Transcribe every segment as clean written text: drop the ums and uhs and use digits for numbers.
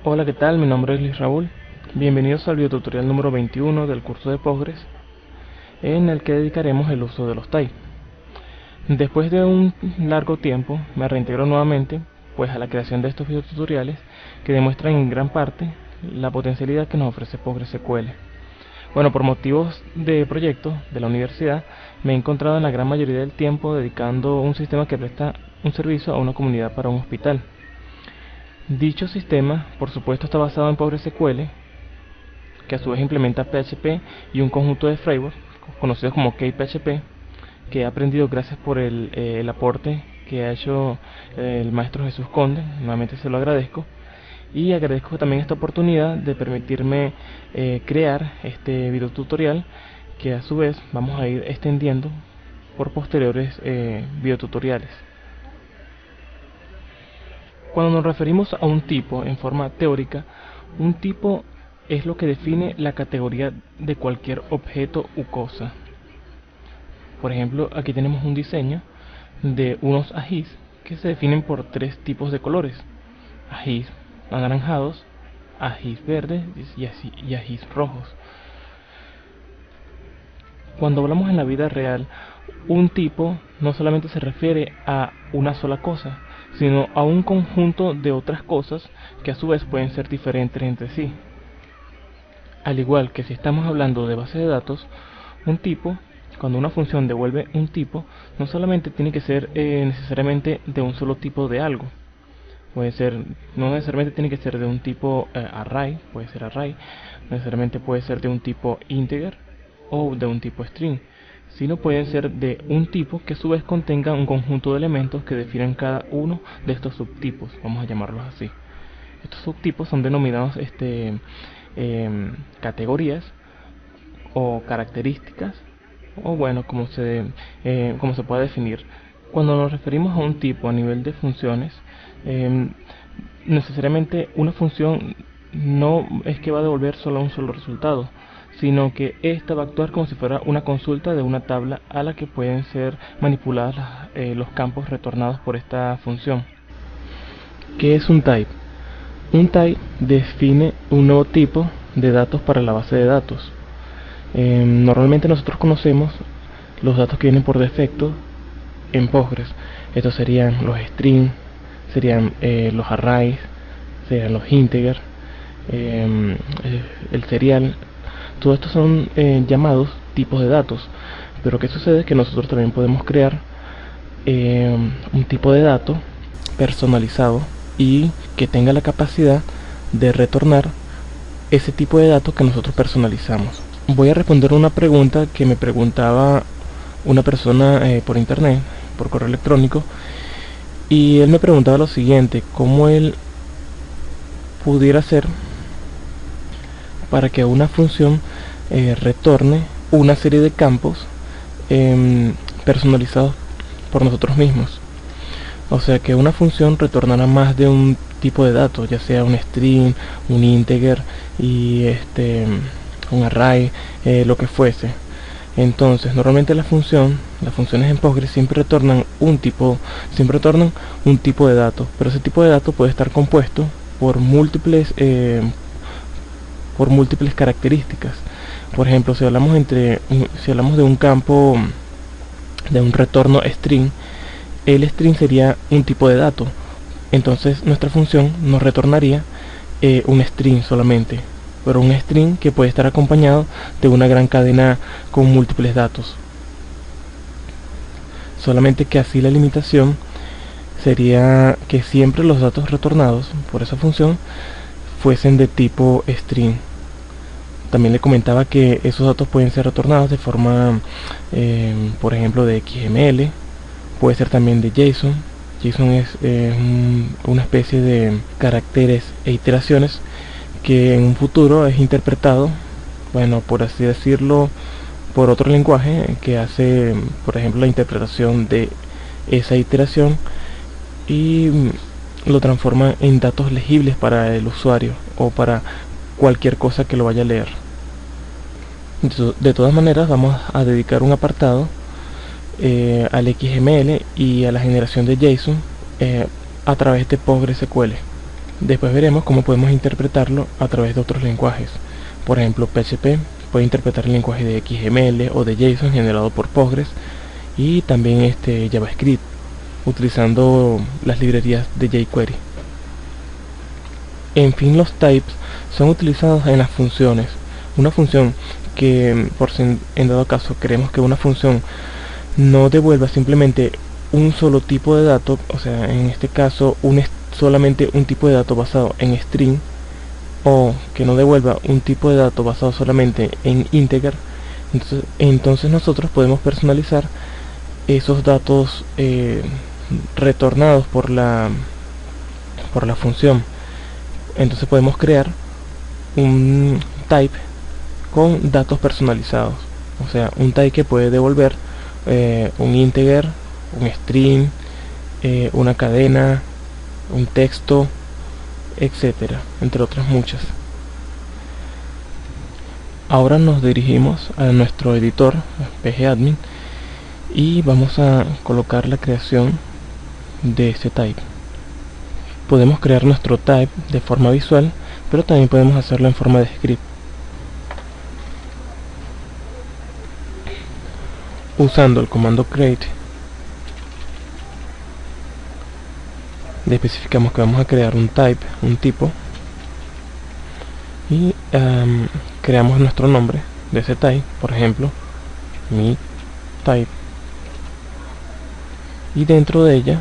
Hola, ¿qué tal? Mi nombre es Luis Raúl. Bienvenidos al videotutorial número 21 del curso de Postgres, en el que dedicaremos el uso de los types. Después de un largo tiempo, me reintegro nuevamente pues a la creación de estos videotutoriales que demuestran en gran parte la potencialidad que nos ofrece PostgreSQL. Bueno, por motivos de proyecto de la universidad, me he encontrado en la gran mayoría del tiempo dedicando un sistema que presta un servicio a una comunidad para un hospital. Dicho sistema, por supuesto, está basado en PostgreSQL, que a su vez implementa PHP y un conjunto de frameworks conocidos como KPHP, que he aprendido gracias por el aporte que ha hecho el maestro Jesús Conde. Nuevamente se lo agradezco, y agradezco también esta oportunidad de permitirme crear este video tutorial, que a su vez vamos a ir extendiendo por posteriores videotutoriales. Cuando nos referimos a un tipo en forma teórica, un tipo es lo que define la categoría de cualquier objeto u cosa. Por ejemplo, aquí tenemos un diseño de unos ajís que se definen por tres tipos de colores: ajís anaranjados, ajís verdes y ajís rojos. Cuando hablamos en la vida real, un tipo no solamente se refiere a una sola cosa, sino a un conjunto de otras cosas que a su vez pueden ser diferentes entre sí. Al igual que si estamos hablando de base de datos, un tipo, cuando una función devuelve un tipo, no solamente tiene que ser necesariamente de un solo tipo de algo. Puede ser, no necesariamente tiene que ser de un tipo array, puede ser array, necesariamente puede ser de un tipo integer o de un tipo string, sino pueden ser de un tipo que a su vez contenga un conjunto de elementos que definen cada uno de estos subtipos, vamos a llamarlos así. Estos subtipos son denominados categorías o características, o bueno, como se puede definir. Cuando nos referimos a un tipo a nivel de funciones, necesariamente una función no es que va a devolver solo un solo resultado, sino que esta va a actuar como si fuera una consulta de una tabla a la que pueden ser manipulados los campos retornados por esta función. ¿Qué es un type? Un type define un nuevo tipo de datos para la base de datos. Normalmente nosotros conocemos los datos que vienen por defecto en Postgres. Estos serían los strings, serían los arrays, serían los integer, el serial. Todos estos son llamados tipos de datos. Pero ¿qué sucede? Que nosotros también podemos crear un tipo de dato personalizado y que tenga la capacidad de retornar ese tipo de datos que nosotros personalizamos. Voy a responder una pregunta que me preguntaba una persona por internet, por correo electrónico, y él me preguntaba lo siguiente: ¿cómo él pudiera hacer para que una función retorne una serie de campos personalizados por nosotros mismos? O sea, que una función retornará más de un tipo de datos, ya sea un string, un integer y un array, lo que fuese. Entonces, normalmente las funciones en Postgres siempre retornan un tipo de datos, pero ese tipo de datos puede estar compuesto por múltiples características. Por ejemplo, si hablamos de un campo de un retorno string, el string sería un tipo de dato. Entonces nuestra función nos retornaría un string solamente, pero un string que puede estar acompañado de una gran cadena con múltiples datos. Solamente que así la limitación sería que siempre los datos retornados por esa función fuesen de tipo string. También le comentaba que esos datos pueden ser retornados de forma, por ejemplo, de XML, puede ser también de JSON. JSON es una especie de caracteres e iteraciones que en un futuro es interpretado, bueno, por así decirlo, por otro lenguaje que hace, por ejemplo, la interpretación de esa iteración y lo transforma en datos legibles para el usuario o para cualquier cosa que lo vaya a leer. De todas maneras, vamos a dedicar un apartado al XML y a la generación de JSON a través de PostgreSQL. Después veremos cómo podemos interpretarlo a través de otros lenguajes. Por ejemplo, PHP puede interpretar el lenguaje de XML o de JSON generado por Postgres, y también JavaScript utilizando las librerías de jQuery. En fin, los types son utilizados en las funciones. Una función que, por si en dado caso queremos que una función no devuelva simplemente un solo tipo de dato, o sea, en este caso solamente un tipo de dato basado en string, o que no devuelva un tipo de dato basado solamente en integer, entonces nosotros podemos personalizar esos datos retornados por la función. Entonces podemos crear un type con datos personalizados, o sea, un type que puede devolver un integer, un string, una cadena, un texto, etcétera, entre otras muchas. Ahora nos dirigimos a nuestro editor pgadmin y vamos a colocar la creación de este type. Podemos crear nuestro type de forma visual, pero también podemos hacerlo en forma de script. Usando el comando create, le especificamos que vamos a crear un type, un tipo, y creamos nuestro nombre de ese type, por ejemplo, mi type, y dentro de ella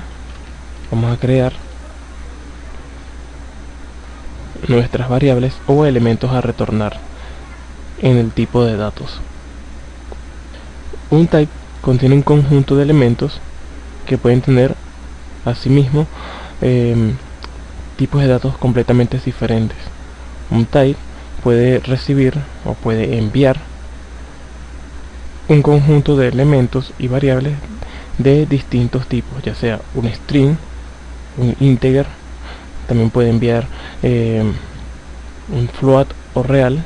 vamos a crear nuestras variables o elementos a retornar en el tipo de datos. Un type contiene un conjunto de elementos que pueden tener asimismo tipos de datos completamente diferentes. Un type puede recibir o puede enviar un conjunto de elementos y variables de distintos tipos, ya sea un string, un integer, también puede enviar un float o real,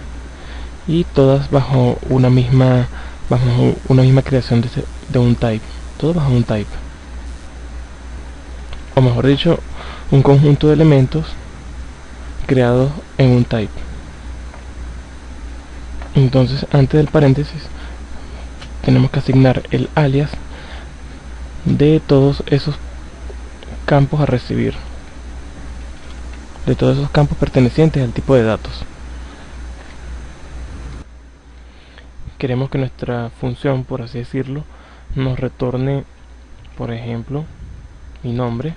y todas bajo una misma creación de un type, todo bajo un type, o mejor dicho, un conjunto de elementos creados en un type. Entonces, antes del paréntesis tenemos que asignar el alias de todos esos campos a recibir, de todos esos campos pertenecientes al tipo de datos. Queremos que nuestra función, por así decirlo, nos retorne, por ejemplo, mi nombre.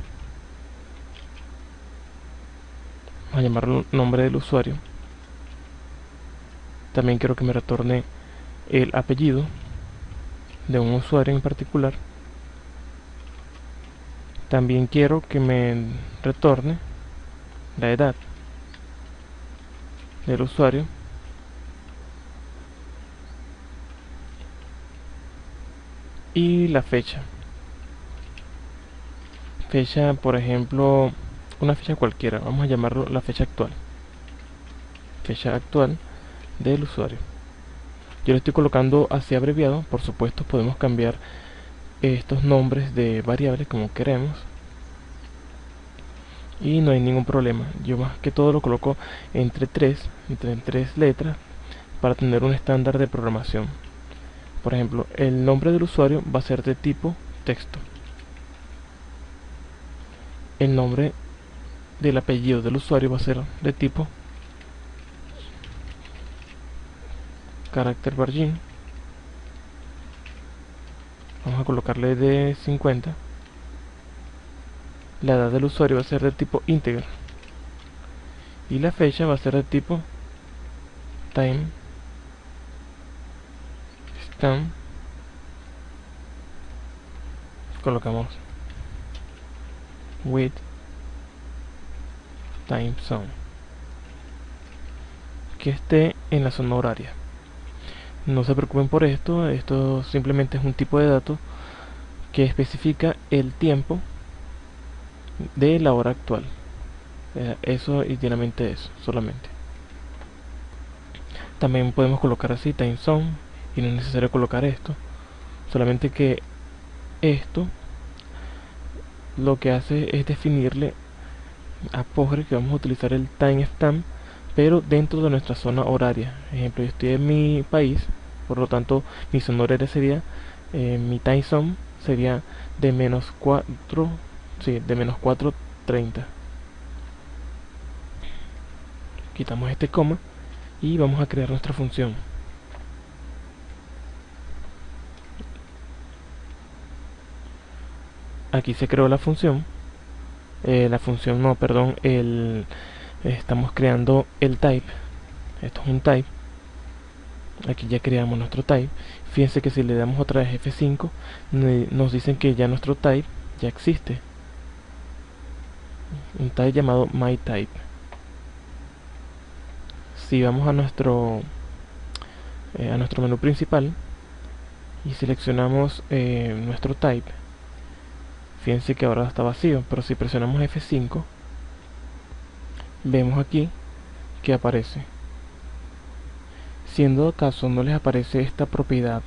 Vamos a llamarlo nombre del usuario. También quiero que me retorne el apellido de un usuario en particular. También quiero que me retorne la edad del usuario, y la fecha. Fecha, por ejemplo, una fecha cualquiera, vamos a llamarlo la fecha actual. Fecha actual del usuario. Yo lo estoy colocando así abreviado. Por supuesto podemos cambiar estos nombres de variables como queremos y no hay ningún problema. Yo más que todo lo coloco entre tres letras para tener un estándar de programación. Por ejemplo, el nombre del usuario va a ser de tipo texto. El nombre del apellido del usuario va a ser de tipo carácter Bargin. Vamos a colocarle de 50. La edad del usuario va a ser de tipo integer y la fecha va a ser de tipo time stamp. Colocamos with time zone, que esté en la zona horaria. No se preocupen por esto, esto simplemente es un tipo de dato que especifica el tiempo de la hora actual. Eso y literalmente eso, solamente. También podemos colocar así time zone y no es necesario colocar esto, solamente que esto lo que hace es definirle a Postgres que vamos a utilizar el timestamp, pero dentro de nuestra zona horaria. Ejemplo, yo estoy en mi país, por lo tanto mi zona horaria sería, mi time zone sería de -4, sí, de -4:30. Quitamos este coma y vamos a crear nuestra función. Aquí se creó la función. No, perdón, estamos creando el type. Esto es un type. Aquí ya creamos nuestro type. Fíjense que si le damos otra vez F5, nos dicen que ya nuestro type ya existe. Un type llamado myType. Si vamos a nuestro menú principal y seleccionamos nuestro type, fíjense que ahora está vacío, pero si presionamos F5, vemos aquí que aparece. Si en todo caso no les aparece esta propiedad,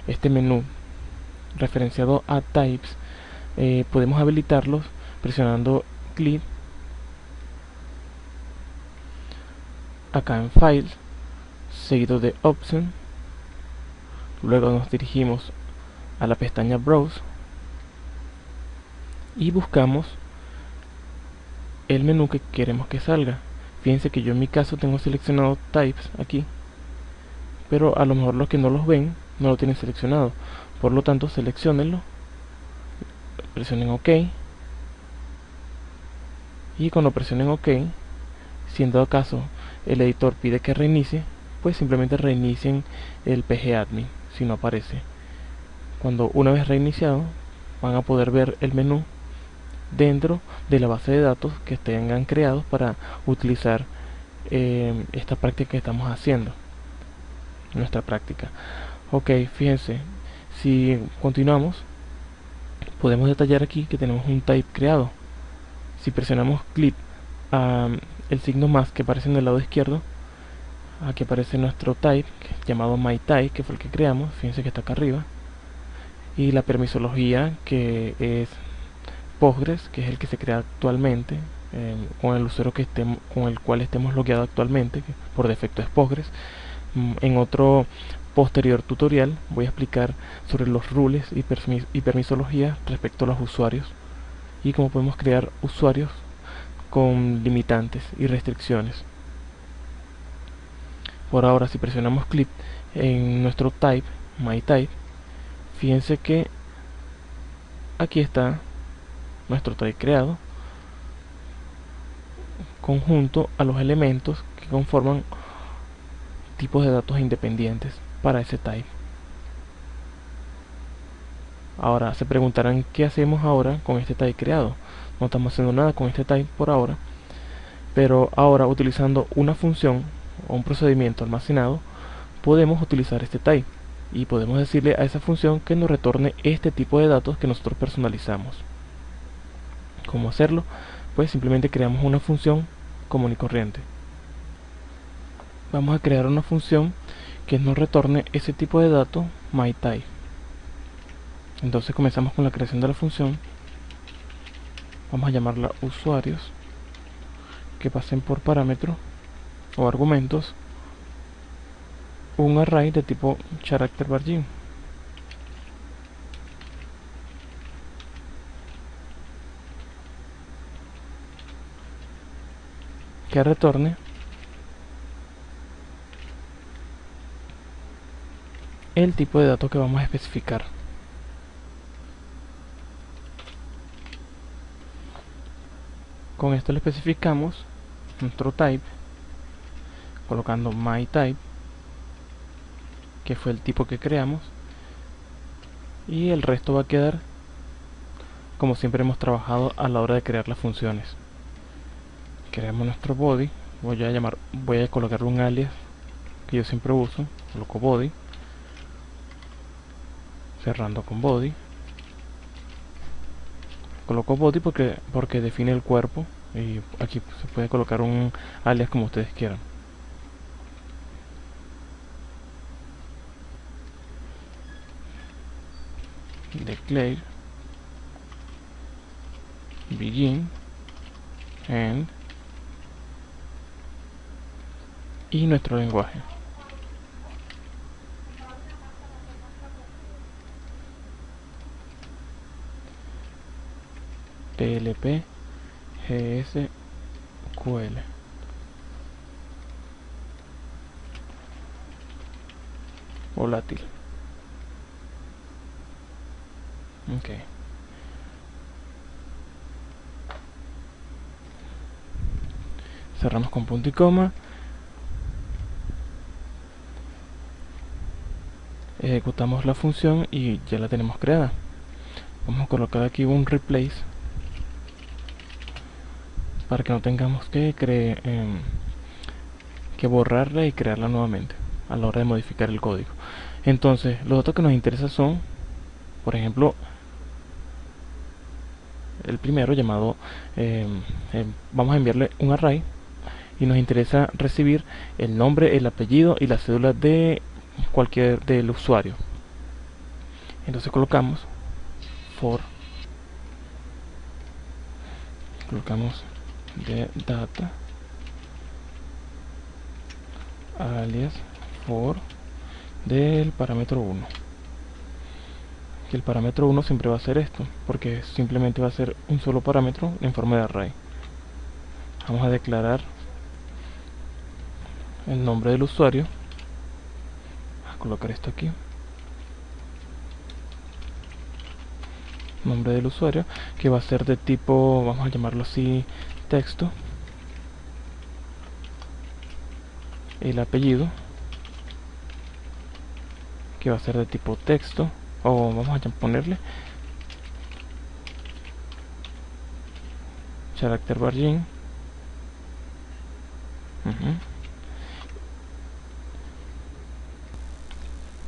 este menú referenciado a types, podemos habilitarlos presionando clic acá en File, seguido de Option. Luego nos dirigimos a la pestaña Browse y buscamos el menú que queremos que salga. Fíjense que yo en mi caso tengo seleccionado Types aquí, pero a lo mejor los que no los ven no lo tienen seleccionado. Por lo tanto, seleccionenlo, presionen OK, y cuando presionen OK, si en dado caso el editor pide que reinicie, pues simplemente reinicien el pgadmin si no aparece. Cuando una vez reiniciado, van a poder ver el menú dentro de la base de datos que tengan creados para utilizar esta práctica que estamos haciendo, nuestra práctica. Ok, fíjense, si continuamos, podemos detallar aquí que tenemos un type creado. Si presionamos clic el signo más que aparece en el lado izquierdo, aquí aparece nuestro type llamado myType, que fue el que creamos. Fíjense que está acá arriba, y la permisología, que es Postgres, que es el que se crea actualmente con el usuario con el cual estemos logueados actualmente, que por defecto es Postgres. En otro posterior tutorial voy a explicar sobre los rules y permisología respecto a los usuarios y cómo podemos crear usuarios con limitantes y restricciones. Por ahora, si presionamos clic en nuestro type, myType, fíjense que aquí está nuestro type creado conjunto a los elementos que conforman tipos de datos independientes para ese type. Ahora se preguntarán qué hacemos ahora con este type creado. No estamos haciendo nada con este type por ahora, pero ahora utilizando una función o un procedimiento almacenado, podemos utilizar este type y podemos decirle a esa función que nos retorne este tipo de datos que nosotros personalizamos. ¿Cómo hacerlo? Pues simplemente creamos una función común y corriente. Vamos a crear una función que nos retorne ese tipo de datos myType. Entonces comenzamos con la creación de la función. Vamos a llamarla usuarios que pasen por parámetros o argumentos un array de tipo character varchar, que retorne el tipo de datos que vamos a especificar. Con esto le especificamos nuestro type, colocando myType, que fue el tipo que creamos, y el resto va a quedar como siempre hemos trabajado a la hora de crear las funciones. Creamos nuestro body, voy a colocarle un alias que yo siempre uso, coloco body, cerrando con body. Coloco body porque define el cuerpo, y aquí se puede colocar un alias como ustedes quieran. Declare begin and, y nuestro lenguaje. PLP GSQL. Volátil. Ok. Cerramos con punto y coma. Ejecutamos la función y ya la tenemos creada. Vamos a colocar aquí un replace para que no tengamos que borrarla y crearla nuevamente a la hora de modificar el código. Entonces, los datos que nos interesan son, por ejemplo, el primero llamado, vamos a enviarle un array y nos interesa recibir el nombre, el apellido y la cédula de cualquier del usuario. Entonces colocamos colocamos de data alias for del parámetro 1, que el parámetro 1 siempre va a ser esto, porque simplemente va a ser un solo parámetro en forma de array. Vamos a declarar el nombre del usuario, a colocar esto aquí, nombre del usuario, que va a ser de tipo, vamos a llamarlo así, texto. El apellido, que va a ser de tipo texto, o vamos a ponerle character margin.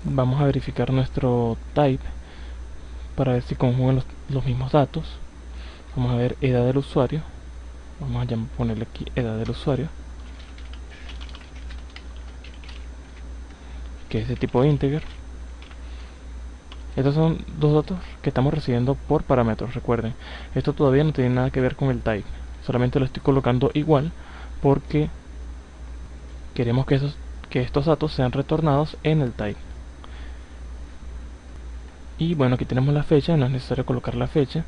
Vamos a verificar nuestro type para ver si conjugan los mismos datos. Vamos a ver edad del usuario, vamos a ponerle aquí edad del usuario, que es de tipo integer. Estos son dos datos que estamos recibiendo por parámetros. Recuerden, esto todavía no tiene nada que ver con el type, solamente lo estoy colocando igual porque queremos que estos datos sean retornados en el type. Y bueno, aquí tenemos la fecha, no es necesario colocar la fecha,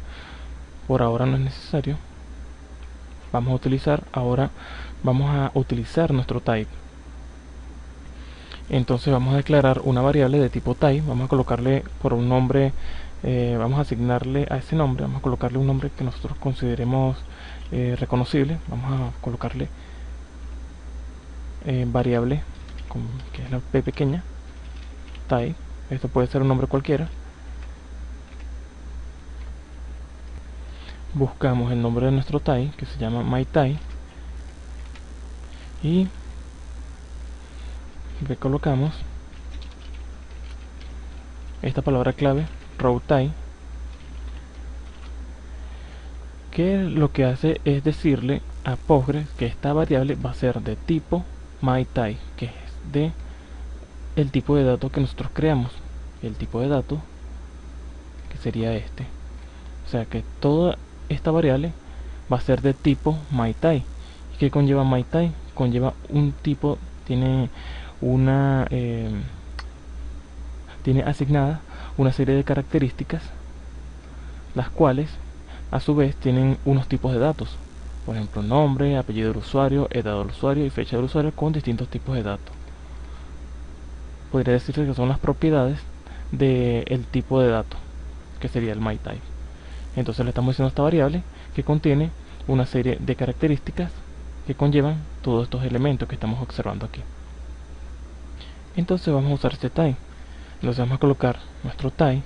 por ahora no es necesario. Vamos a utilizar nuestro type. Entonces vamos a declarar una variable de tipo type, vamos a colocarle por un nombre, vamos a asignarle a ese nombre, vamos a colocarle un nombre que nosotros consideremos reconocible, vamos a colocarle variable, que es la p pequeña, type, esto puede ser un nombre cualquiera. Buscamos el nombre de nuestro type, que se llama mytype, y le colocamos esta palabra clave rowtype, que lo que hace es decirle a Postgres que esta variable va a ser de tipo mytype, que es de el tipo de dato que nosotros creamos, el tipo de dato que sería este. O sea que toda esta variable va a ser de tipo mytype. ¿Y qué conlleva mytype? Conlleva un tipo, tiene asignada una serie de características, las cuales a su vez tienen unos tipos de datos, por ejemplo nombre, apellido del usuario, edad del usuario y fecha del usuario, con distintos tipos de datos. Podría decirse que son las propiedades del tipo de dato, que sería el mytype. Entonces le estamos diciendo a esta variable que contiene una serie de características que conllevan todos estos elementos que estamos observando aquí. Entonces vamos a usar este type. Entonces vamos a colocar nuestro type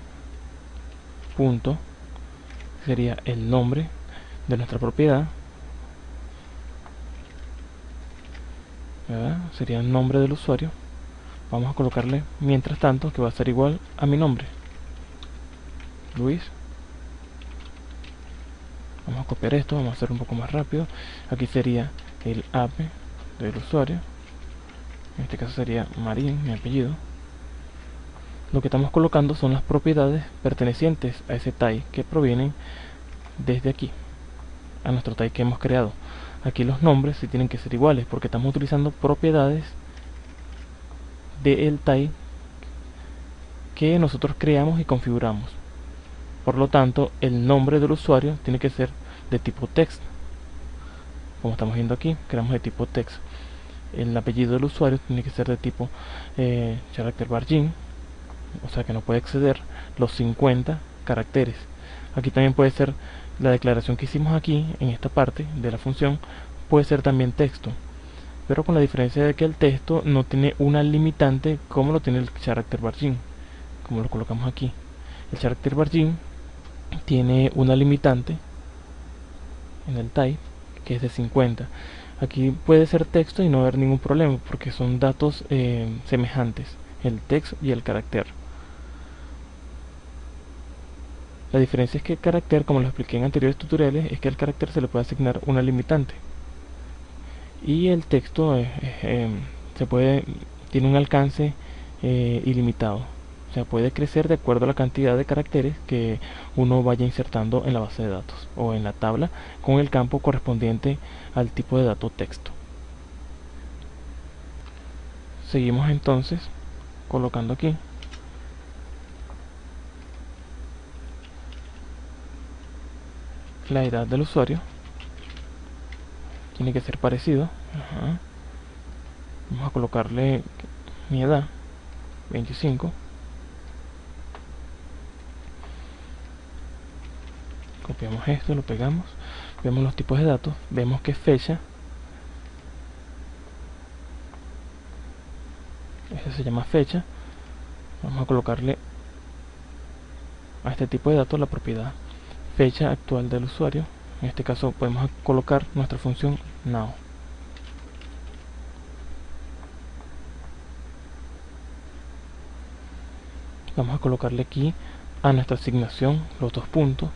punto, sería el nombre de nuestra propiedad, ¿verdad? Sería el nombre del usuario. Vamos a colocarle mientras tanto que va a ser igual a mi nombre, Luis. Vamos a copiar esto, vamos a hacer un poco más rápido. Aquí sería el AP del usuario, en este caso sería Marín, mi apellido. Lo que estamos colocando son las propiedades pertenecientes a ese type que provienen desde aquí, a nuestro type que hemos creado. aquí los nombres sí tienen que ser iguales, porque estamos utilizando propiedades del type que nosotros creamos y configuramos. Por lo tanto, el nombre del usuario tiene que ser de tipo text. Como estamos viendo aquí, creamos de tipo text. El apellido del usuario tiene que ser de tipo character margin, o sea que no puede exceder los 50 caracteres. Aquí también puede ser la declaración que hicimos aquí en esta parte de la función, puede ser también texto, pero con la diferencia de que el texto no tiene una limitante como lo tiene el character margin, como lo colocamos aquí. El character margin tiene una limitante en el type que es de 50. Aquí puede ser texto y no haber ningún problema porque son datos semejantes, el text y el carácter. La diferencia es que el carácter, como lo expliqué en anteriores tutoriales, es que al carácter se le puede asignar una limitante y el texto tiene un alcance ilimitado. O sea, puede crecer de acuerdo a la cantidad de caracteres que uno vaya insertando en la base de datos o en la tabla con el campo correspondiente al tipo de dato texto. Seguimos entonces colocando aquí la edad del usuario. Tiene que ser parecido. Vamos a colocarle mi edad, 25. Copiamos esto, lo pegamos, vemos los tipos de datos, vemos que fecha, este se llama fecha. Vamos a colocarle a este tipo de datos la propiedad fecha actual del usuario. En este caso podemos colocar nuestra función now. Vamos a colocarle aquí a nuestra asignación los 2 puntos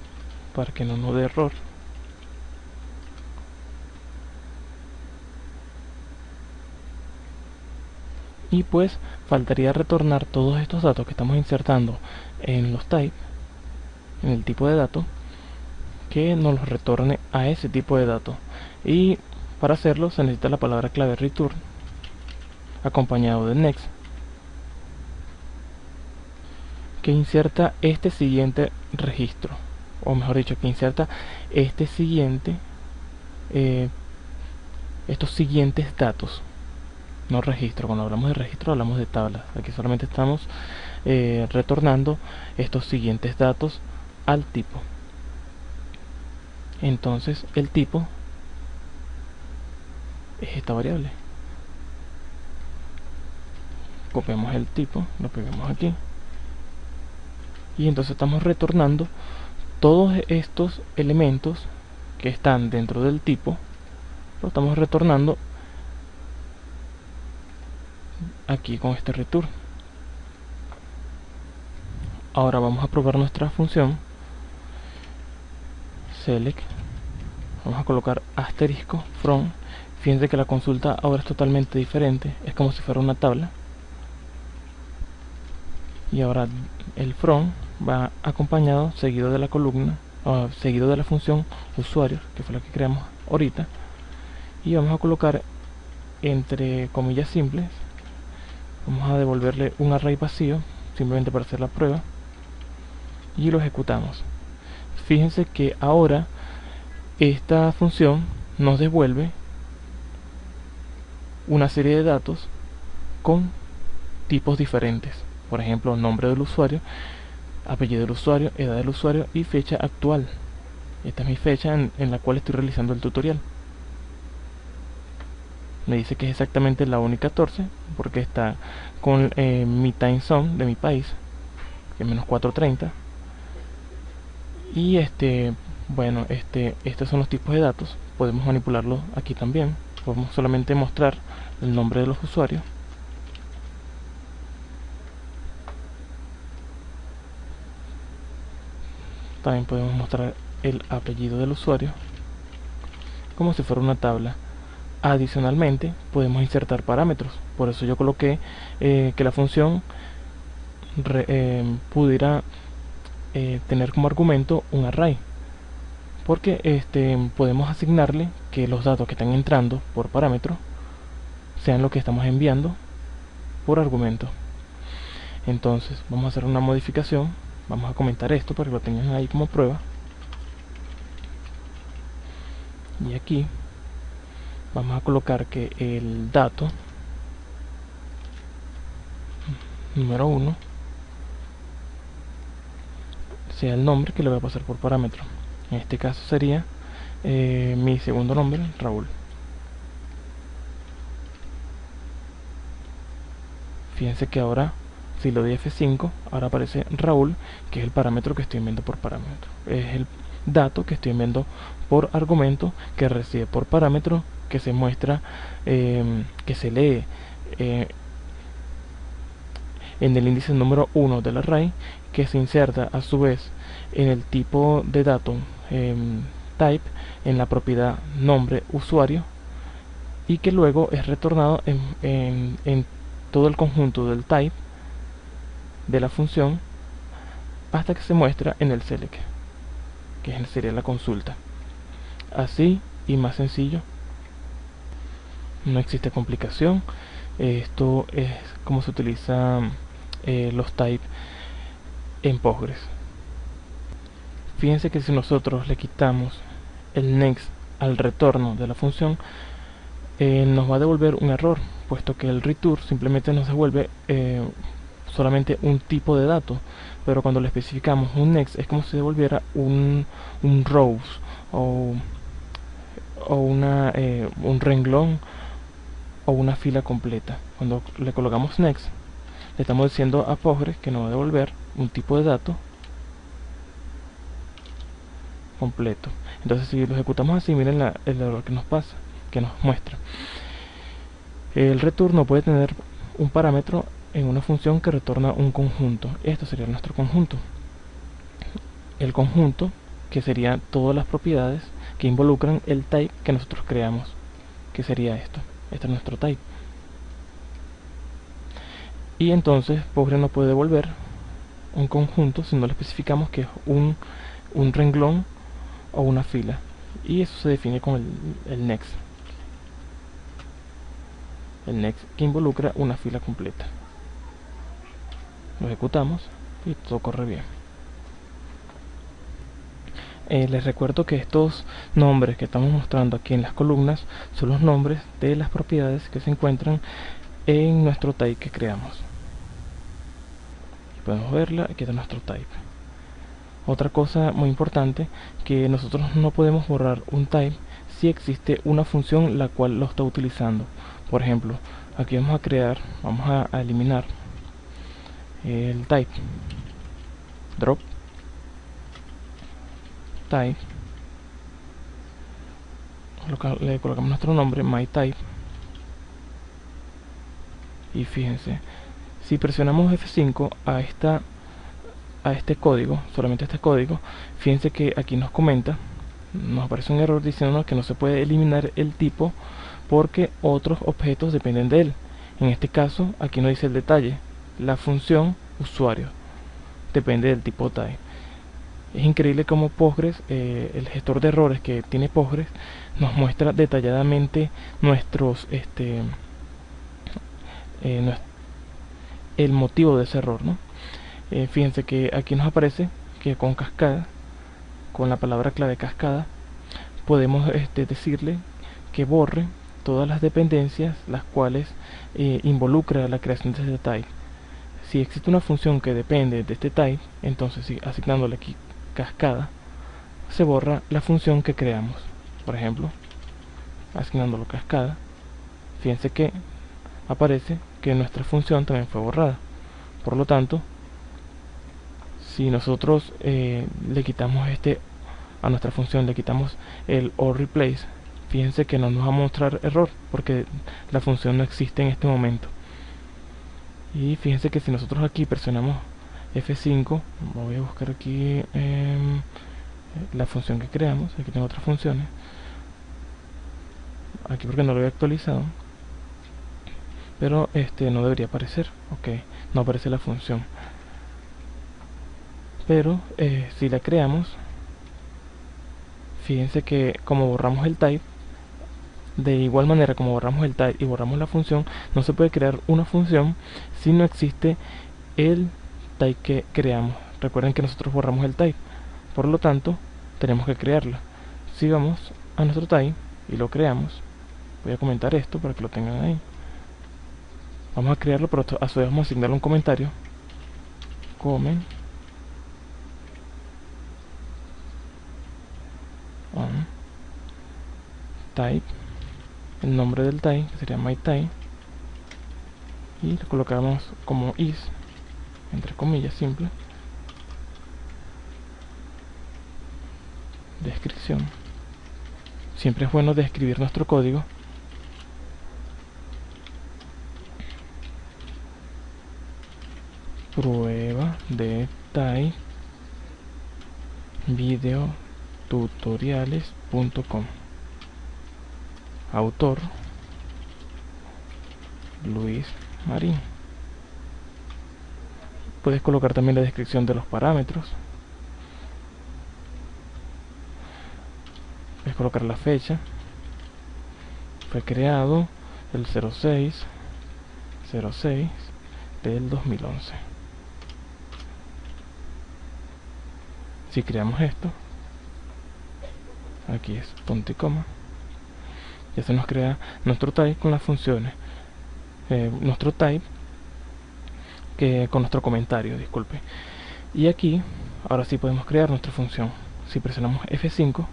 para que no nos dé error. Y pues faltaría retornar todos estos datos que estamos insertando en los types, en el tipo de datos, que nos los retorne a ese tipo de datos. Y para hacerlo se necesita la palabra clave return acompañado de next, que inserta este siguiente registro, o mejor dicho, que inserta este siguiente estos siguientes datos. No registro, cuando hablamos de registro hablamos de tablas. Aquí solamente estamos retornando estos siguientes datos al tipo. Entonces el tipo es esta variable. Copiamos el tipo, lo pegamos aquí y entonces estamos retornando todos estos elementos que están dentro del tipo, lo estamos retornando aquí con este return. Ahora vamos a probar nuestra función select. Vamos a colocar asterisco from. Fíjense que la consulta ahora es totalmente diferente, es como si fuera una tabla. Y ahora el from va acompañado, seguido de la columna, seguido de la función usuario, que fue la que creamos ahorita. Y vamos a colocar entre comillas simples, vamos a devolverle un array vacío, simplemente para hacer la prueba. Y lo ejecutamos. Fíjense que ahora esta función nos devuelve una serie de datos con tipos diferentes. Por ejemplo, nombre del usuario, apellido del usuario, edad del usuario y fecha actual. Esta es mi fecha en la cual estoy realizando el tutorial. Me dice que es exactamente la 1:14 porque está con mi time zone de mi país, que es -4:30. Y bueno, estos son los tipos de datos. Podemos manipularlos aquí también. Podemos solamente mostrar el nombre de los usuarios. También podemos mostrar el apellido del usuario, como si fuera una tabla. Adicionalmente, podemos insertar parámetros. Por eso yo coloqué que la función pudiera tener como argumento un array. porque podemos asignarle que los datos que están entrando por parámetro sean lo que estamos enviando por argumento. Entonces vamos a hacer una modificación, vamos a comentar esto para que lo tengan ahí como prueba, y aquí vamos a colocar que el dato número 1 sea el nombre que le voy a pasar por parámetro. En este caso sería mi segundo nombre, Raúl. Fíjense que ahora, si lo doy F5, ahora aparece Raúl, que es el parámetro que estoy enviando por parámetro. Es el dato que estoy enviando por argumento, que recibe por parámetro, que se muestra, que se lee en el índice número 1 del array, que se inserta a su vez en el tipo de dato type, en la propiedad nombre usuario, y que luego es retornado en todo el conjunto del type de la función hasta que se muestra en el select, que sería la consulta. Así y más sencillo, no existe complicación. Esto es como se utilizan los types en Postgres. Fíjense que si nosotros le quitamos el next al retorno de la función, nos va a devolver un error, puesto que el return simplemente nos devuelve solamente un tipo de dato, pero cuando le especificamos un next es como si devolviera un rows o un renglón o una fila completa. Cuando le colocamos next, le estamos diciendo a Postgres que nos va a devolver un tipo de dato completo. Entonces, si lo ejecutamos así, miren el error que nos pasa, que nos muestra. El return no puede tener un parámetro en una función que retorna un conjunto. Esto sería nuestro conjunto. El conjunto, que sería todas las propiedades que involucran el type que nosotros creamos, que sería esto. Este es nuestro type. Y entonces Postgres no puede devolver un conjunto si no le especificamos que es un renglón o una fila, y eso se define con el next que involucra una fila completa. Lo ejecutamos y todo corre bien. Les recuerdo que estos nombres que estamos mostrando aquí en las columnas son los nombres de las propiedades que se encuentran en nuestro type que creamos. Podemos verla, aquí está nuestro type. Otra cosa muy importante, que nosotros no podemos borrar un type si existe una función la cual lo está utilizando. Por ejemplo, aquí vamos a eliminar el type drop type, le colocamos nuestro nombre myType, y fíjense, si presionamos F5 a este código, solamente este código, fíjense que aquí nos comenta, nos aparece un error diciéndonos que no se puede eliminar el tipo porque otros objetos dependen de él. En este caso, aquí nos dice el detalle, la función usuario depende del tipo type. Es increíble cómo Postgres, el gestor de errores que tiene Postgres, nos muestra detalladamente el motivo de ese error, ¿no? Fíjense que aquí nos aparece que con cascada, con la palabra clave cascada, podemos decirle que borre todas las dependencias las cuales involucra la creación de este type. Si existe una función que depende de este type, entonces asignándole aquí cascada, se borra la función que creamos. Por ejemplo, asignándolo cascada, fíjense que aparece que nuestra función también fue borrada. Por lo tanto, si nosotros le quitamos a nuestra función, le quitamos el ORReplace, fíjense que no nos va a mostrar error porque la función no existe en este momento. Y fíjense que si nosotros aquí presionamos F5, voy a buscar aquí la función que creamos, aquí tengo otras funciones, aquí porque no lo había actualizado, pero no debería aparecer, ok, no aparece la función, pero si la creamos, Fíjense que como borramos el type, de igual manera como borramos el type y borramos la función, no se puede crear una función si no existe el type que creamos. Recuerden que nosotros borramos el type, por lo tanto tenemos que crearla. Si vamos a nuestro type y lo creamos, voy a comentar esto para que lo tengan ahí. Vamos a crearlo, pero a su vez vamos a asignarle un comentario. Comment on type, el nombre del type, que sería myType, y le colocamos como is, entre comillas, simple. Descripción. Siempre es bueno describir nuestro código. Prueba de type videotutoriales.com. Autor Luis Marín. Puedes colocar también la descripción de los parámetros. Puedes colocar la fecha. Fue creado el 06 del 2011. Si creamos esto, aquí es punto y coma, ya se nos crea nuestro type con las funciones, nuestro type que con nuestro comentario, disculpe. Y aquí ahora sí podemos crear nuestra función. Si presionamos F5,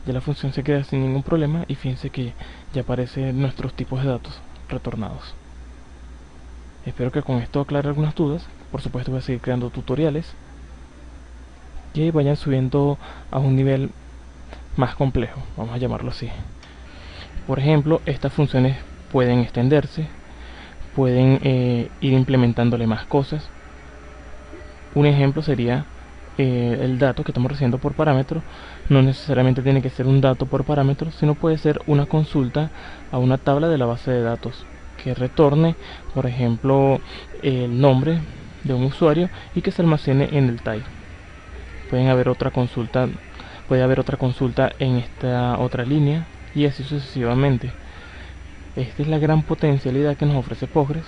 ya la función se crea sin ningún problema, y fíjense que ya aparecen nuestros tipos de datos retornados. Espero que con esto aclare algunas dudas. Por supuesto voy a seguir creando tutoriales que vayan subiendo a un nivel más complejo, vamos a llamarlo así. Por ejemplo, estas funciones pueden extenderse, pueden ir implementándole más cosas. Un ejemplo sería el dato que estamos recibiendo por parámetro. No necesariamente tiene que ser un dato por parámetro, sino puede ser una consulta a una tabla de la base de datos que retorne, por ejemplo, el nombre de un usuario y que se almacene en el type. Puede haber otra consulta en esta otra línea, y así sucesivamente. Esta es la gran potencialidad que nos ofrece Postgres.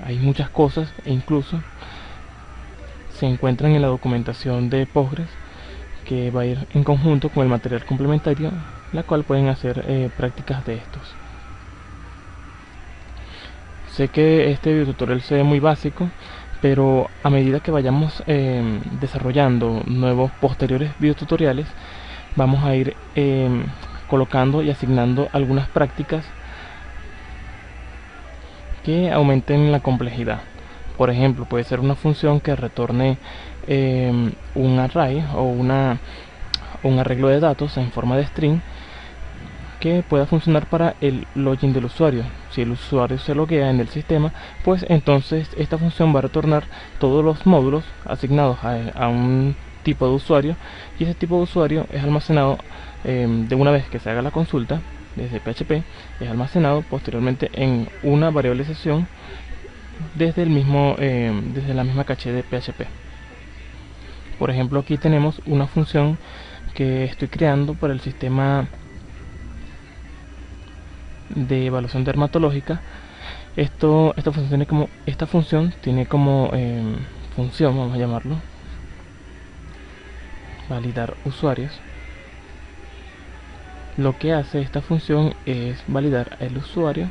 Hay muchas cosas, e incluso se encuentran en la documentación de Postgres, que va a ir en conjunto con el material complementario, la cual pueden hacer prácticas de estos. Sé que este videotutorial se ve muy básico, pero a medida que vayamos desarrollando nuevos posteriores videotutoriales, vamos a ir colocando y asignando algunas prácticas que aumenten la complejidad. Por ejemplo, puede ser una función que retorne un array o un arreglo de datos en forma de string que pueda funcionar para el login del usuario. Si el usuario se loguea en el sistema, pues entonces esta función va a retornar todos los módulos asignados a un tipo de usuario, y ese tipo de usuario es almacenado de una vez que se haga la consulta desde PHP, es almacenado posteriormente en una variable sesión desde la misma caché de PHP. Por ejemplo, aquí tenemos una función que estoy creando para el sistema de evaluación dermatológica. Esta función tiene como función, vamos a llamarlo, validar usuarios. Lo que hace esta función es validar el usuario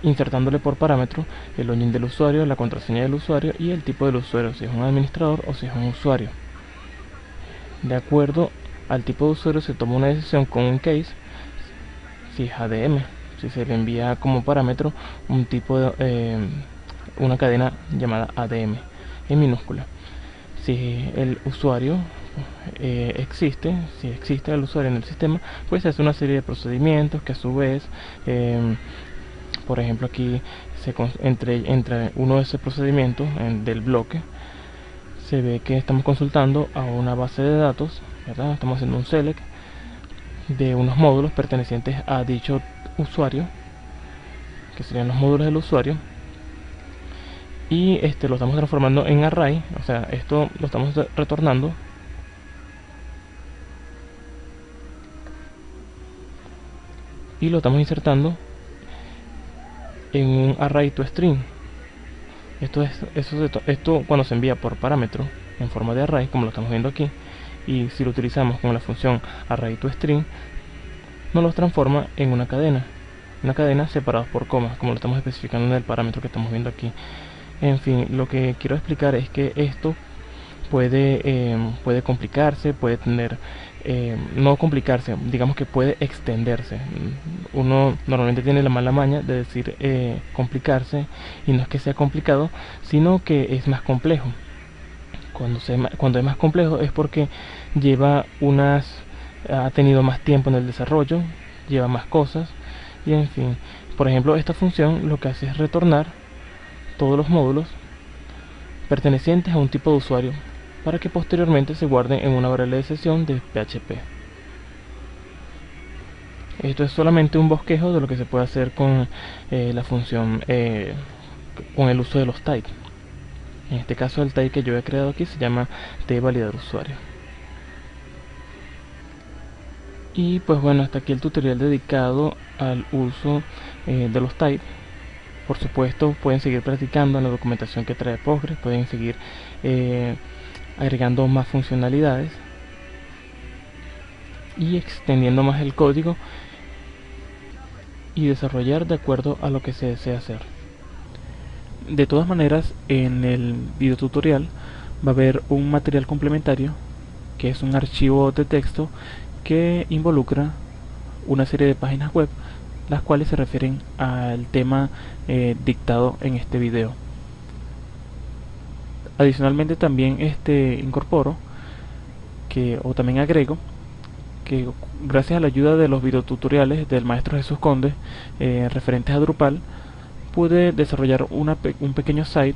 insertándole por parámetro el login del usuario, la contraseña del usuario y el tipo del usuario, si es un administrador o si es un usuario. De acuerdo al tipo de usuario se toma una decisión con un case, si es ADM, si se le envía como parámetro un tipo de una cadena llamada ADM en minúscula. Si el usuario existe, si existe el usuario en el sistema, pues se hace una serie de procedimientos que a su vez por ejemplo, aquí entre uno de esos procedimientos del bloque se ve que estamos consultando a una base de datos, ¿verdad? Estamos haciendo un select de unos módulos pertenecientes a dicho usuario, que serían los módulos del usuario, y lo estamos transformando en array, o sea, esto lo estamos retornando y lo estamos insertando en un array to string. Esto cuando se envía por parámetro en forma de array, como lo estamos viendo aquí, y si lo utilizamos con la función array to string, nos los transforma en una cadena separados por comas, como lo estamos especificando en el parámetro que estamos viendo aquí. En fin, lo que quiero explicar es que esto puede complicarse, puede tener, no complicarse, digamos que puede extenderse. Uno normalmente tiene la mala maña de decir complicarse, y no es que sea complicado, sino que es más complejo. Cuando es más complejo es porque ha tenido más tiempo en el desarrollo, lleva más cosas, y en fin. Por ejemplo, esta función lo que hace es retornar todos los módulos pertenecientes a un tipo de usuario, para que posteriormente se guarden en una variable de sesión de PHP. Esto es solamente un bosquejo de lo que se puede hacer con la función, con el uso de los types. En este caso, el type que yo he creado aquí se llama tValidarUsuario. Y pues bueno, hasta aquí el tutorial dedicado al uso de los types. Por supuesto, pueden seguir practicando en la documentación que trae Postgres, pueden seguir agregando más funcionalidades y extendiendo más el código y desarrollar de acuerdo a lo que se desea hacer. De todas maneras, en el video tutorial va a haber un material complementario, que es un archivo de texto que involucra una serie de páginas web, las cuales se refieren al tema dictado en este video. Adicionalmente también incorporo o también agrego que gracias a la ayuda de los videotutoriales del maestro Jesús Conde referentes a Drupal, pude desarrollar un pequeño site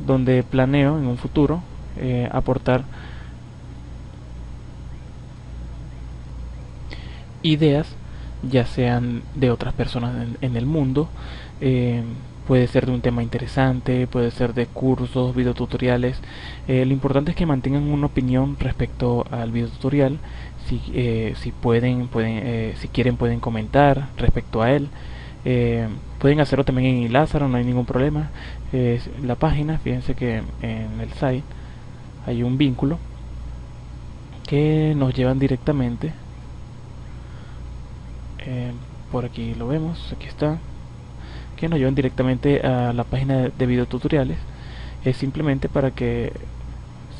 donde planeo en un futuro aportar ideas, ya sean de otras personas en el mundo, puede ser de un tema interesante, puede ser de cursos, videotutoriales. Lo importante es que mantengan una opinión respecto al videotutorial. Si quieren pueden comentar respecto a él. Pueden hacerlo también en Ilázaro, no hay ningún problema. La página, fíjense que en el site hay un vínculo que nos llevan directamente, por aquí lo vemos, aquí está, que nos llevan directamente a la página de videotutoriales. Es simplemente para que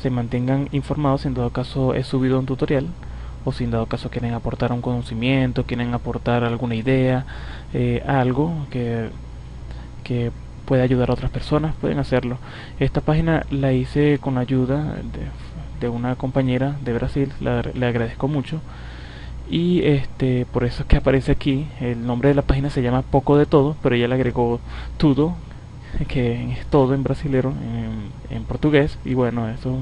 se mantengan informados si en dado caso he subido un tutorial, o si en dado caso quieren aportar un conocimiento, quieren aportar alguna idea, algo que pueda ayudar a otras personas, pueden hacerlo. Esta página la hice con ayuda de una compañera de Brasil, le agradezco mucho. Y por eso es que aparece aquí, el nombre de la página se llama Poco de Todo, pero ella le agregó Tudo, que es todo en brasilero, en portugués, y bueno, eso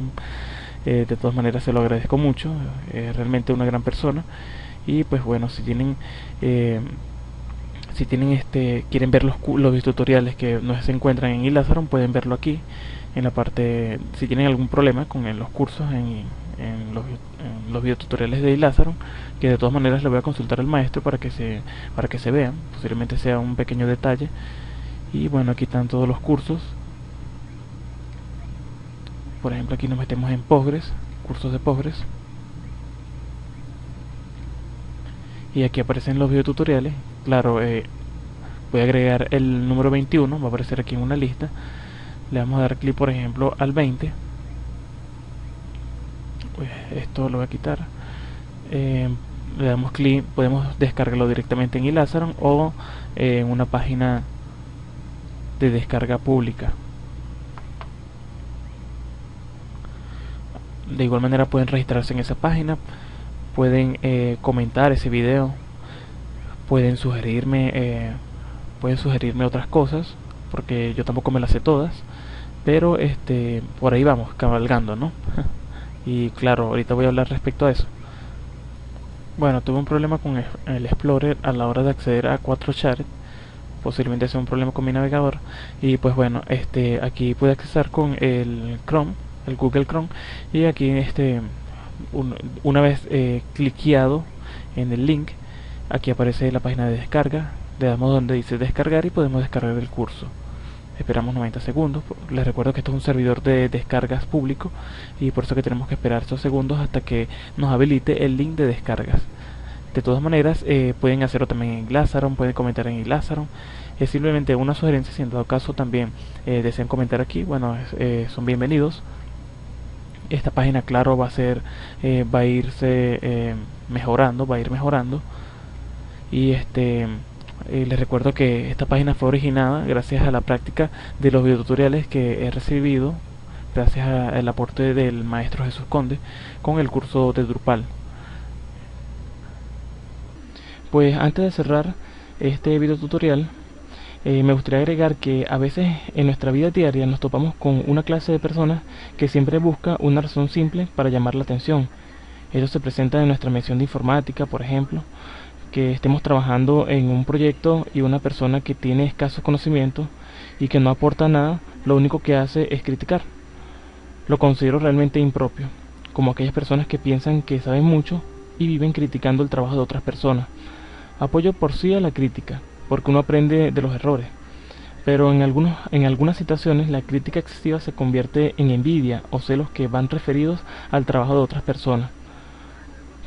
de todas maneras se lo agradezco mucho. Realmente una gran persona. Y pues bueno, si tienen quieren ver los tutoriales que no se encuentran en Ilázaro, pueden verlo aquí en la parte. Si tienen algún problema con los cursos en los videotutoriales de Ilázaro, que de todas maneras le voy a consultar al maestro para que se vean, posiblemente sea un pequeño detalle. Y bueno, aquí están todos los cursos. Por ejemplo, aquí nos metemos en Postgres, cursos de Postgres, y aquí aparecen los videotutoriales. Claro, voy a agregar el número 21, va a aparecer aquí en una lista. Le vamos a dar clic, por ejemplo, al 20. Pues esto lo voy a quitar. Le damos clic, podemos descargarlo directamente en Ilázaro o en una página de descarga pública. De igual manera pueden registrarse en esa página, pueden comentar ese video, pueden sugerirme otras cosas, porque yo tampoco me las sé todas, pero por ahí vamos, cabalgando, ¿no? Y claro, ahorita voy a hablar respecto a eso. Bueno, tuve un problema con el Explorer a la hora de acceder a 4chan, posiblemente sea un problema con mi navegador. Y pues bueno, aquí pude accesar con el Chrome, el Google Chrome, y aquí una vez cliqueado en el link, aquí aparece la página de descarga, le damos donde dice descargar y podemos descargar el curso. Esperamos 90 segundos. Les recuerdo que esto es un servidor de descargas público y por eso que tenemos que esperar esos segundos hasta que nos habilite el link de descargas. De todas maneras, pueden hacerlo también en Glassron, pueden comentar en Glassron. Es simplemente una sugerencia, si en dado caso también desean comentar aquí, bueno, son bienvenidos. Esta página, claro, va a irse mejorando, va a ir mejorando. Y les recuerdo que esta página fue originada gracias a la práctica de los videotutoriales que he recibido, gracias al aporte del maestro Jesús Conde con el curso de Drupal. Pues antes de cerrar este videotutorial, me gustaría agregar que a veces en nuestra vida diaria nos topamos con una clase de personas que siempre busca una razón simple para llamar la atención. Esto se presenta en nuestra mención de informática, por ejemplo, que estemos trabajando en un proyecto y una persona que tiene escasos conocimientos y que no aporta nada, lo único que hace es criticar. Lo considero realmente impropio, como aquellas personas que piensan que saben mucho y viven criticando el trabajo de otras personas. Apoyo por sí a la crítica, porque uno aprende de los errores, pero en algunas situaciones la crítica excesiva se convierte en envidia o celos que van referidos al trabajo de otras personas.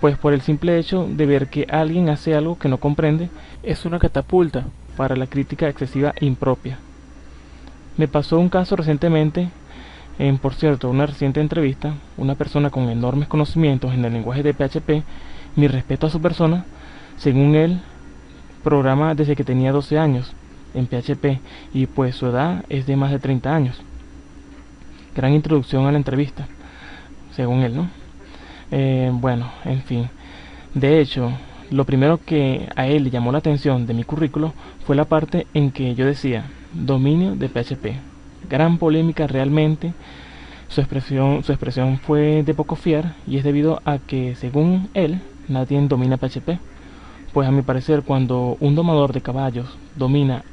Pues por el simple hecho de ver que alguien hace algo que no comprende, es una catapulta para la crítica excesiva impropia. Me pasó un caso recientemente, por cierto, una reciente entrevista, una persona con enormes conocimientos en el lenguaje de PHP, mi respeto a su persona, según él, programa desde que tenía 12 años en PHP y pues su edad es de más de 30 años. Gran introducción a la entrevista, según él, ¿no? Bueno, en fin. De hecho, lo primero que a él le llamó la atención de mi currículo fue la parte en que yo decía dominio de PHP. Gran polémica realmente. Su expresión fue de poco fiar y es debido a que, según él, nadie domina PHP. Pues a mi parecer, cuando un domador de caballos domina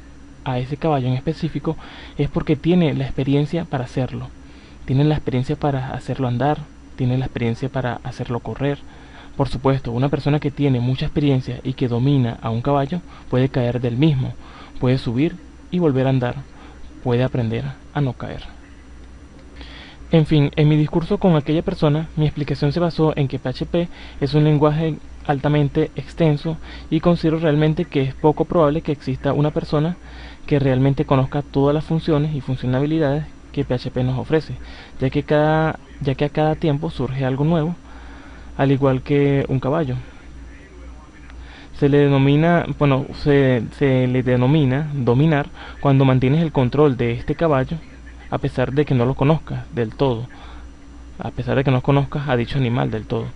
a ese caballo en específico, es porque tiene la experiencia para hacerlo. Tiene la experiencia para hacerlo andar, tiene la experiencia para hacerlo correr. Por supuesto, una persona que tiene mucha experiencia y que domina a un caballo puede caer del mismo, puede subir y volver a andar, puede aprender a no caer. En fin, en mi discurso con aquella persona, mi explicación se basó en que PHP es un lenguaje altamente extenso y considero realmente que es poco probable que exista una persona que realmente conozca todas las funciones y funcionalidades que PHP nos ofrece, ya que a cada tiempo surge algo nuevo, al igual que un caballo. Se le denomina dominar cuando mantienes el control de este caballo a pesar de que no lo conozcas del todo, a pesar de que no conozcas a dicho animal del todo.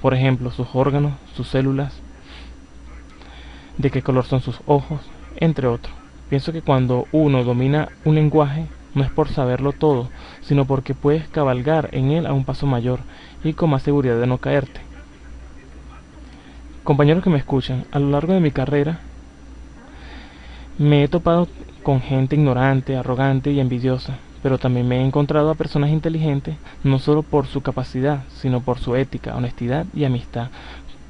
Por ejemplo, sus órganos, sus células, de qué color son sus ojos, entre otros. Pienso que cuando uno domina un lenguaje, no es por saberlo todo, sino porque puedes cabalgar en él a un paso mayor y con más seguridad de no caerte. Compañeros que me escuchan, a lo largo de mi carrera me he topado con gente ignorante, arrogante y envidiosa, pero también me he encontrado a personas inteligentes, no solo por su capacidad, sino por su ética, honestidad y amistad,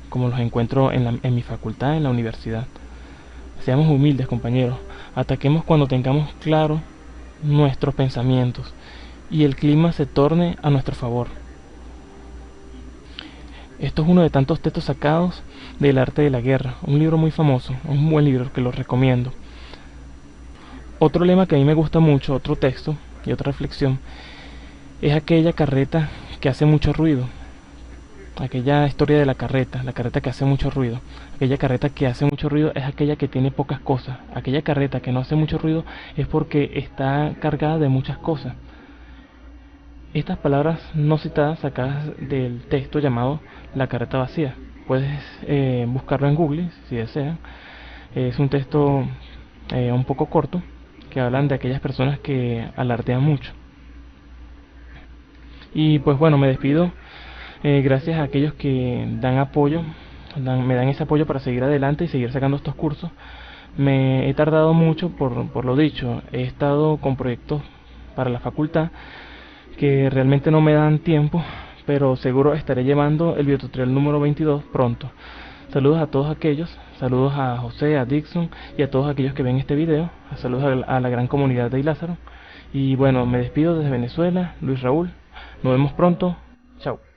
como los encuentro en mi facultad, en la universidad. Seamos humildes, compañeros, ataquemos cuando tengamos claro nuestros pensamientos y el clima se torne a nuestro favor. Esto es uno de tantos textos sacados del arte de la guerra, un libro muy famoso, un buen libro que lo recomiendo. Otro lema que a mí me gusta mucho, otro texto y otra reflexión, es aquella carreta que hace mucho ruido. Aquella historia de la carreta que hace mucho ruido. Aquella carreta que hace mucho ruido es aquella que tiene pocas cosas. Aquella carreta que no hace mucho ruido es porque está cargada de muchas cosas. Estas palabras no citadas sacadas del texto llamado La carreta vacía. Puedes buscarlo en Google si desean. Es un texto un poco corto que hablan de aquellas personas que alardean mucho. Y pues bueno, me despido. Gracias a aquellos que dan apoyo, me dan ese apoyo para seguir adelante y seguir sacando estos cursos. Me he tardado mucho por lo dicho. He estado con proyectos para la facultad que realmente no me dan tiempo, pero seguro estaré llevando el videotutorial número 22 pronto. Saludos a todos aquellos, saludos a José, a Dixon y a todos aquellos que ven este video. Saludos a la gran comunidad de Ilázaro. Y bueno, me despido desde Venezuela, Luis Raúl. Nos vemos pronto. Chao.